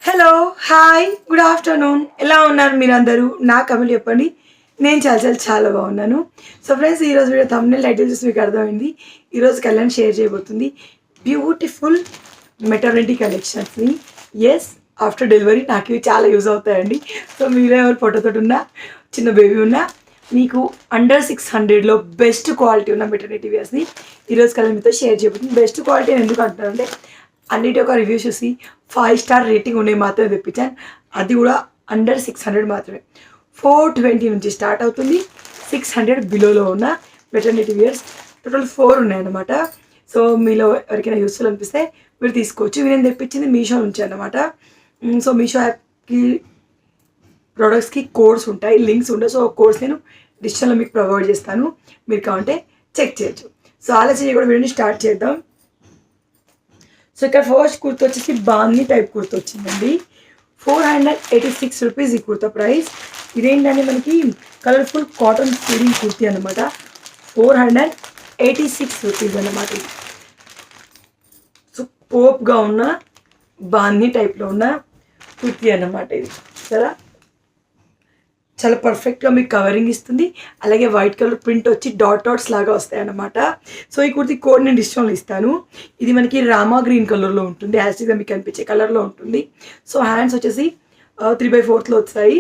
Hello, hi, good afternoon. ఎలా ఉన్నారు మీరందరూ? నా కమెంట్ చెప్పండి. నేను చాలా బాగున్నాను. సో ఫ్రెండ్స్, ఈరోజు వీడియో థంబ్నెయిల్ టైటిల్ చూసి మీకు అర్థమైంది. ఈరోజు కళ్యాణ్ షేర్ చేయబోతుంది బ్యూటిఫుల్ మెటర్నిటీ కలెక్షన్స్ని. ఎస్, ఆఫ్టర్ డెలివరీ నాకు ఇవి చాలా యూజ్ అవుతాయండి. సో మీరే ఎవరు ఫోటోతో ఉన్నా, చిన్న బేబీ ఉన్నా, మీకు అండర్ 600లో బెస్ట్ క్వాలిటీ ఉన్న మెటర్నిటీ వేర్స్ని ఈరోజు కళ్యాణ్ మీతో షేర్ చేయబోతుంది. బెస్ట్ క్వాలిటీ ఎందుకు అంటారంటే, అన్నిటి ఒక రివ్యూ చూసి 5 స్టార్ రేటింగ్ ఉన్నాయి మాత్రమే తెప్పించాను. అది కూడా అండర్ 600 మాత్రమే. 420 నుంచి స్టార్ట్ అవుతుంది. 600 బిలోలో ఉన్న మెటర్నిటీ వేర్స్ టోటల్ 4 ఉన్నాయన్నమాట. సో మీలో ఎవరికైనా యూస్ఫుల్ అనిపిస్తే మీరు తీసుకోవచ్చు. ఇవి నేను తెప్పించింది మీషో నుంచి అన్నమాట. సో మీషో యాప్కి ప్రోడక్ట్స్కి కోడ్స్ ఉంటాయి, లింక్స్ ఉంటాయి. సో కోడ్స్ నేను డిస్క్రిప్షన్లో మీకు ప్రొవైడ్ చేస్తాను, మీరు కావాలంటే చెక్ చేయొచ్చు. సో ఆలోచన కూడా వీడియోని స్టార్ట్ చేద్దాం. సో ఇక్కడ ఫస్ట్ కుర్తా వచ్చేసి బాందీ టైప్ కుర్తా వచ్చిందండి. 486 రూపీస్ ఈ కుర్తా ప్రైస్. ఇదేంటంటే మనకి కలర్ఫుల్ కాటన్ ఫీడింగ్ కుర్తీ అనమాట. 486 రూపీస్ అనమాట. ఇది సూపర్గా ఉన్న బాందీ టైప్లో ఉన్న కుర్తీ అన్నమాట. ఇది చాలా పర్ఫెక్ట్గా మీకు కవరింగ్ ఇస్తుంది. అలాగే వైట్ కలర్ ప్రింట్ వచ్చి డాట్స్ లాగా వస్తాయి అన్నమాట. సో ఈ కుర్తీ కోడ్ నేను డిస్కౌంట్లో ఇస్తాను. ఇది మనకి రామా గ్రీన్ కలర్లో ఉంటుంది, యాస్టీగా మీకు కనిపించే కలర్లో ఉంటుంది. సో హ్యాండ్స్ వచ్చేసి 3/4 వస్తాయి.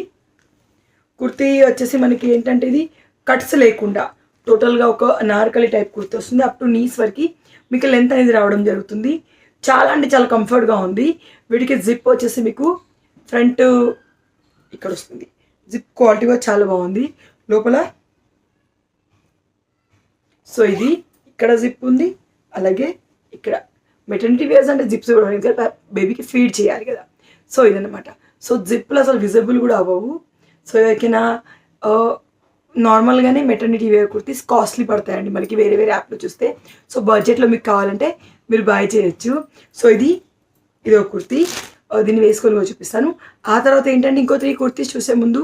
కుర్తీ వచ్చేసి మనకి ఏంటంటే ఇది కట్స్ లేకుండా టోటల్గా ఒక నార్కలి టైప్ కుర్తీ వస్తుంది. అప్ టు నీస్ వరకు మీకు లెంత్ అనేది రావడం జరుగుతుంది. చాలా అంటే చాలా కంఫర్ట్గా ఉంది. వీటికి జిప్ వచ్చేసి మీకు ఫ్రంట్ ఇక్కడ వస్తుంది. జిప్ క్వాలిటీ కూడా చాలా బాగుంది లోపల. సో ఇది ఇక్కడ జిప్ ఉంది, అలాగే ఇక్కడ మెటర్నిటీ వేర్స్ అంటే జిప్స్ కూడా బేబీకి ఫీడ్ చేయాలి కదా. సో ఇదన్నమాట. సో జిప్లు అసలు విజిబుల్ కూడా అవ్వవు. సో ఎవరికైనా నార్మల్గానే మెటర్నిటీ వేర్ కుర్తీస్ కాస్ట్లీ పడతాయండి మనకి వేరే వేరే యాప్లో చూస్తే. సో బడ్జెట్లో మీకు కావాలంటే మీరు బై చేయొచ్చు. సో ఇది ఒక కుర్తీ, దీన్ని వేసుకొని చూపిస్తాను. ఆ తర్వాత ఏంటంటే ఇంకో 3 కుర్తీస్ చూసే ముందు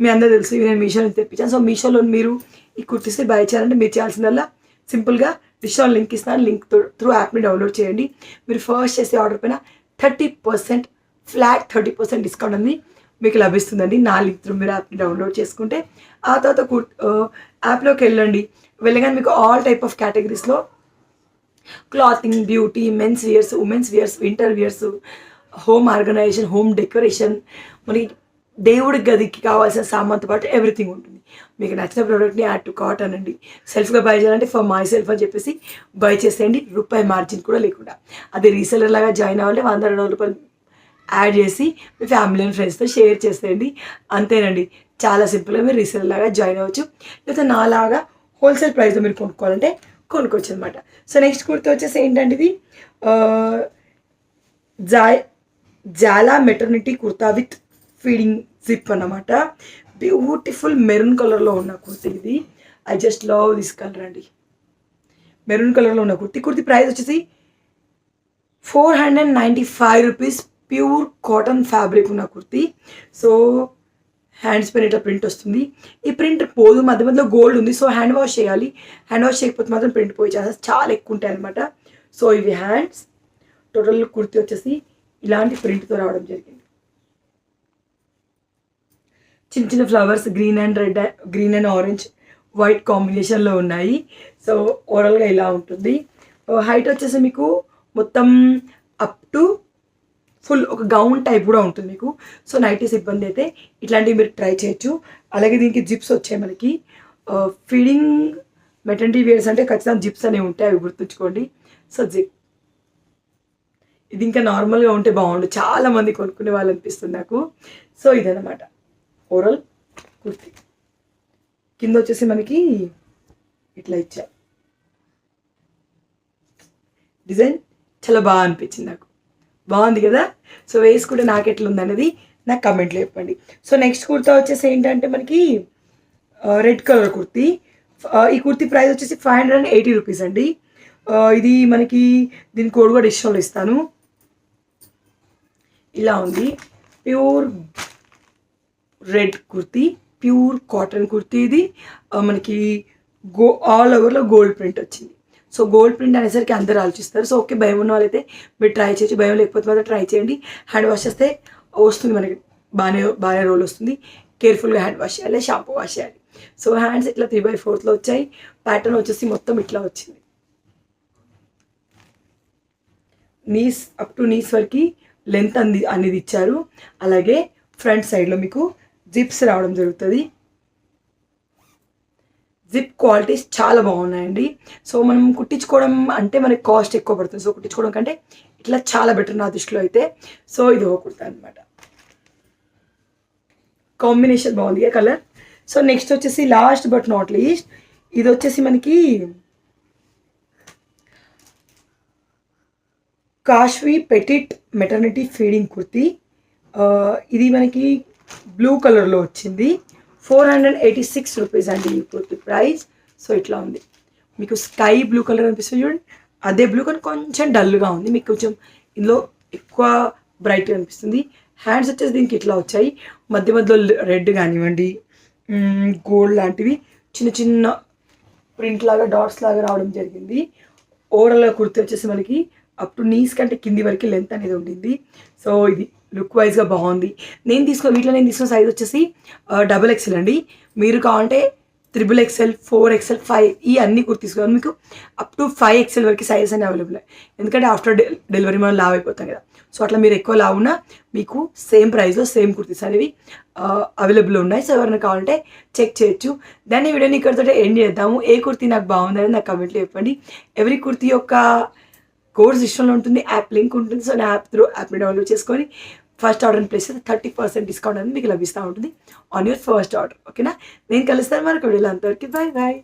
మీ అందరూ తెలుసు ఇవి నేను మీషో నుంచి తెప్పించాను. సో మీషోలో మీరు ఈ కుర్తీస్ని బై చేయాలంటే మీరు చేయాల్సిందల్లా సింపుల్గా డిస్కౌంట్ లింక్ ఇస్తాను, లింక్ త్రూ యాప్ని డౌన్లోడ్ చేయండి. మీరు ఫస్ట్ చేసే ఆర్డర్ పైన 30% ఫ్లాట్ 30% డిస్కౌంట్ అనేది మీకు లభిస్తుందండి నా లింక్ త్రూ మీరు యాప్ని డౌన్లోడ్ చేసుకుంటే. ఆ తర్వాత యాప్లోకి వెళ్ళగానే మీకు ఆల్ టైప్ ఆఫ్ కేటగిరీస్లో clothing, beauty, men's wears, women's wears, winter wears, home organization, home decoration, మనకి దేవుడి గదికి కావాల్సిన సామాన్తో పాటు ఎవ్రీథింగ్ ఉంటుంది. మీకు నచ్చిన ప్రోడక్ట్ని యాడ్ టు కార్ట్ అనండి. సెల్ఫ్గా బై చేయాలంటే ఫర్ మై సెల్ఫ్ అని చెప్పేసి బై చేసేయండి, రూపాయి మార్జిన్ కూడా లేకుండా. అది రీసెలర్ లాగా జాయిన్ అవ్వాలంటే 100-200 రూపాయలు యాడ్ చేసి మీ ఫ్యామిలీ అండ్ ఫ్రెండ్స్తో షేర్ చేసేయండి. అంతేనండి, చాలా సింపుల్గా మీరు రీసెలర్ లాగా జాయిన్ అవ్వచ్చు. లేకపోతే నాలాగా హోల్సేల్ ప్రైస్లో మీరు కొనుక్కోవాలంటే కొనుక్కోవచ్చు అనమాట. సో నెక్స్ట్ కుర్తి వచ్చేసి ఏంటంటే ఇది zyla maternity kurta with feeding zip అన్నమాట. బ్యూటిఫుల్ మెరూన్ కలర్లో ఉన్న కుర్తీ ఇది. I just love this colour అండి. మెరూన్ కలర్లో ఉన్న కుర్తీ ప్రైస్ వచ్చేసి 495 రూపీస్. ప్యూర్ కాటన్ ఫ్యాబ్రిక్ ఉన్న కుర్తీ. సో హ్యాండ్స్ పైన ఇట్లా ప్రింట్ వస్తుంది. ఈ ప్రింట్ పోదు, మధ్య మధ్యలో గోల్డ్ ఉంది. సో హ్యాండ్ వాష్ చేయాలి. హ్యాండ్ వాష్ చేయకపోతే మాత్రం ప్రింట్ పోయే ఛాన్సెస్ చాలా ఎక్కువ ఉంటాయి అనమాట. సో ఇవి హ్యాండ్స్. టోటల్ కుర్తీ వచ్చేసి ఇలాంటి ప్రింట్తో రావడం జరిగింది. చిన్న చిన్న flowers green and orange white కాంబినేషన్లో ఉన్నాయి. సో ఓవరాల్గా ఇలా ఉంటుంది. హైట్ వచ్చేసి మీకు మొత్తం అప్ టు ఫుల్ ఒక గౌన్ టైప్ కూడా ఉంటుంది మీకు. సో నైటీస్ ఇబ్బంది అయితే ఇట్లాంటివి మీరు ట్రై చేయొచ్చు. అలాగే దీనికి జిప్స్ వచ్చాయి మనకి. ఫీడింగ్ మెటర్నిటీ వేర్స్ అంటే ఖచ్చితంగా జిప్స్ అనేవి ఉంటాయి, అవి గుర్తుంచుకోండి. సో జిప్ ఇది ఇంకా నార్మల్గా ఉంటే బాగుండు, చాలామంది కొనుక్కునే వాళ్ళు అనిపిస్తుంది నాకు. సో ఇదన్నమాట ఓవరాల్ కుర్తీ. కింద వచ్చేసి మనకి ఇట్లా ఇచ్చారు డిజైన్, చాలా బాగా అనిపించింది నాకు. బాగుంది కదా. సో వేసుకుంటే నాకు ఎట్లుంది అనేది నాకు కమెంట్లో చెప్పండి. సో నెక్స్ట్ కుర్తా వచ్చేసి ఏంటంటే మనకి రెడ్ కలర్ కుర్తీ. ఈ కుర్తీ ప్రైస్ వచ్చేసి 580 రూపీస్ అండి. ఇది మనకి దీని కోడ్ కూడా డిస్కౌంట్లో ఇస్తాను. ఇలా ఉంది. Pure red kurti, pure cotton kurti. ఇది మనకి ఆల్ ఓవర్లో గోల్డ్ ప్రింట్ వచ్చింది. సో గోల్డ్ ప్రింట్ అనేసరికి అందరూ ఆలోచిస్తారు. సో ఓకే, భయం ఉన్న వాళ్ళైతే మీరు ట్రై చేయొచ్చు, భయం లేకపోతే మాత్రం ట్రై చేయండి. హ్యాండ్ వాష్ చేస్తే వస్తుంది మనకి, బాగానే రోల్ వస్తుంది. కేర్ఫుల్గా హ్యాండ్ వాష్ చేయాలి, షాంపూ వాష్ చేయాలి. సో హ్యాండ్స్ ఇట్లా 3/4 వచ్చాయి. ప్యాటర్న్ వచ్చేసి మొత్తం ఇట్లా వచ్చింది. నీస్ అప్ టు నీస్ వరకు లెంత్ అనేది ఇచ్చారు. అలాగే ఫ్రంట్ సైడ్లో మీకు జిప్స్ రావడం జరుగుతుంది. జిప్ క్వాలిటీస్ చాలా బాగున్నాయండి. సో మనం కుట్టించుకోవడం అంటే మనకి కాస్ట్ ఎక్కువ పడుతుంది. సో కుట్టించుకోవడం కంటే ఇట్లా చాలా బెటర్ నా దృష్టిలో అయితే. సో ఇది ఒక కుర్తా అనమాట. కాంబినేషన్ బాగుంది కలర్. సో నెక్స్ట్ వచ్చేసి లాస్ట్ బట్ నాట్ లీస్ట్, ఇది వచ్చేసి మనకి కాష్వి పెటిట్ మెటర్నిటీ ఫీడింగ్ కుర్తి. ఇది మనకి బ్లూ కలర్లో వచ్చింది. 486 రూపీస్ అండి ఈ కుర్తి ప్రైస్. సో ఇట్లా ఉంది. మీకు స్కై బ్లూ కలర్ అనిపిస్తుంది చూడండి, అదే బ్లూ కానీ కొంచెం డల్గా ఉంది. మీకు కొంచెం ఇందులో ఎక్కువ బ్రైట్గా అనిపిస్తుంది. హ్యాండ్స్ వచ్చేసి దీనికి ఇట్లా వచ్చాయి. మధ్య మధ్యలో రెడ్ కానివ్వండి, గోల్డ్ లాంటివి చిన్న చిన్న ప్రింట్ లాగా డాట్స్ లాగా రావడం జరిగింది. ఓవరాల్గా కుర్తి వచ్చేసి మనకి అప్ టు నీస్ కంటే కింది వరకు లెంత్ అనేది ఉండింది. సో ఇది లుక్ వైజ్గా బాగుంది. నేను తీసుకున్న సైజ్ వచ్చేసి XXL అండి. మీరు కావాలంటే XXL, 4XL, 5 ఈ అన్ని కుర్తీస్ కావాలి. మీకు అప్ టు 5XL వరకు సైజెస్ అనేవి అవైలబుల్. ఎందుకంటే ఆఫ్టర్ డెలివరీ మనం లావ్ అయిపోతాం కదా. సో అట్లా మీరు ఎక్కువ లావ్ ఉన్నా మీకు సేమ్ ప్రైస్లో సేమ్ కుర్తీస్ అనేవి అవైలబుల్ ఉన్నాయి. సో ఎవరైనా కావాలంటే చెక్ చేయొచ్చు. దాన్ని వీడియోని ఇక్కడితో ఎండ్ చేద్దాము. ఏ కుర్తీ నాకు బాగుందని నాకు కమెంట్లో చెప్పండి. ఎవరి కుర్తీ యొక్క కోర్స్ ఇష్టంలో ఉంటుంది, యాప్ లింక్ ఉంటుంది. సో నా యాప్ని డౌన్లోడ్ చేసుకొని ఫస్ట్ ఆర్డర్ని ప్లేస్ చేస్తే 30% డిస్కౌంట్ అనేది మీకు లభిస్తూ ఉంటుంది ఆన్ యువర్ ఫస్ట్ ఆర్డర్. ఓకేనా? నేను కలుస్తాను మరొక వీడియోలో. అంతవరకు బాయ్ బాయ్.